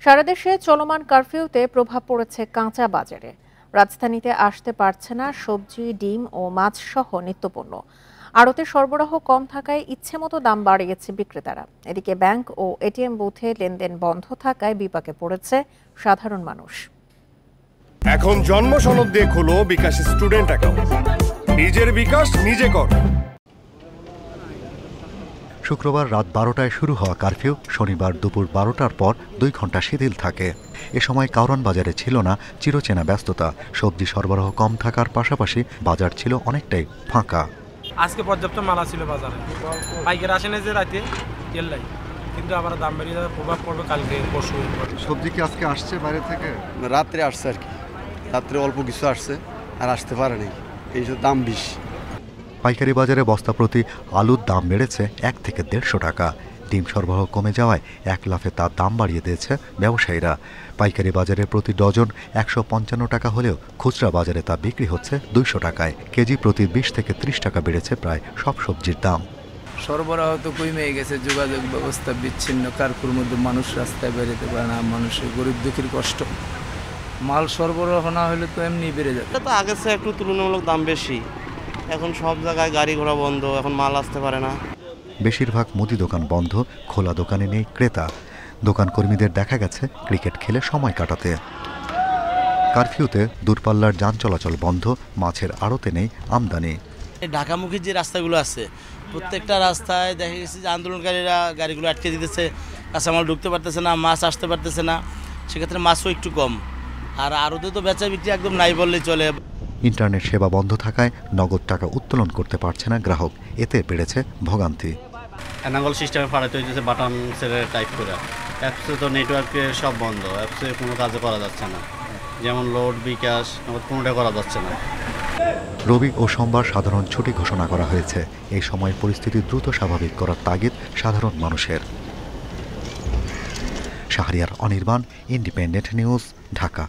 সারা দেশে চলমান কারফিউতে প্রভাব পড়েছে কাঁচা বাজারে। রাজধানীতে আসতে পারছে না সবজি, ডিম ও মাছ সহ নিত্যপণ্য। আড়তে সরবরাহ কম থাকায় ইচ্ছেমতো দাম বাড়িয়েছে বিক্রেতারা। এদিকে ব্যাংক ও এটিএম বুথে লেনদেন বন্ধ থাকায় বিপাকে পড়েছে সাধারণ মানুষ। এখন জন্ম সনদ দিয়ে খোলো বিকাশ স্টুডেন্ট অ্যাকাউন্ট। নিজের বিকাশ নিজে কর। শুক্রবার রাত 12টায় শুরু হওয়া কারফিউ শনিবার দুপুর 12টার পর 2 ঘন্টা শিথিল থাকে। এ সময় কারওয়ান বাজারে ছিল না চিরচেনা ব্যস্ততা। সবজি সরবরাহ কম থাকার পাশাপাশি বাজার ছিল অনেকটাই ফাঁকা। আজকে পর্যাপ্ত মালা ছিল বাজারে, পাইকারি আসে না যে রাতে তেলাই, কিন্তু আবার দাম বেরিয়ে যাবে, প্রভাব পড়বে কালকে পরশু। সবজি কি আজকে আসছে বাইরে থেকে? রাত্রে আসছে আর কি, রাত্রে অল্প কিছু আসছে আর আসতে পারে নাই, এই যে দাম বেশি। পাইকারি বাজারে বস্তা প্রতি আলুর দাম বেড়েছে 1 থেকে 150 টাকা। ডিম সরবরাহ কমে যাওয়ায় 1 লাফে তার দাম বাড়িয়ে দিয়েছে ব্যবসায়ীরা। পাইকারি বাজারে প্রতি ডজন 155 টাকা হলেও খুচরা বাজারে তা বিক্রি হচ্ছে 200 টাকায়। কেজি প্রতি 20 থেকে 30 টাকা বেড়েছে প্রায় সব সবজির দাম। সরবরাহ তো কমে গেছে, যোগাযোগ ব্যবস্থা বিচ্ছিন্ন, কারফিউর মধ্যে মানুষ রাস্তায় বেরোতে পারে না, মানুষের গরিব দুঃখীর কষ্ট। মাল সরবরাহ না হলে তো এমনি বেড়ে যাবে। তো আগের চেয়ে একটু তুলনামূলক দাম বেশি, এখন সব জায়গায় গাড়ি ঘোড়া বন্ধ, এখন মাল আসতে পারে না। বেশিরভাগ মুদি দোকান বন্ধ, খোলা দোকানে নেই ক্রেতা। দোকান কর্মীদের দেখা গেছে ক্রিকেট খেলে সময় কাটাতে। কারফিউতে দূরপাল্লার যান চলাচল বন্ধ, মাছের আড়তে নেই আমদানি। ঢাকামুখী যে রাস্তাগুলো আছে প্রত্যেকটা রাস্তায় দেখা গেছে যে আন্দোলনকারীরা গাড়িগুলো আটকে দিতেছে, কাঁচামাল ঢুকতে পারতেছে না, মাছ আসতে পারতেছে না, সেক্ষেত্রে মাছও একটু কম। আর আড়তে তো বেচা বিক্রি একদম নাই বললেই চলে। ইন্টারনেট সেবা বন্ধ থাকায় নগদ টাকা উত্তোলন করতে পারছে না গ্রাহক, এতে বেড়েছে ভোগান্তি। অ্যানাগল সিস্টেমে ফাড়াতে হয়েছে বাটন সেরে টাইপ করে। অ্যাপসে তো নেটওয়ার্কে সব বন্ধ, অ্যাপসে কোনো কাজে করা যাচ্ছে না, যেমন লোড, বিকাশ, কোনোটা করা যাচ্ছে না। রবি ও সোমবার সাধারণ ছুটি ঘোষণা করা হয়েছে। এই সময় পরিস্থিতি দ্রুত স্বাভাবিক করার তাগিদ সাধারণ মানুষের। Shahriar Anirban, independent news, Dhaka.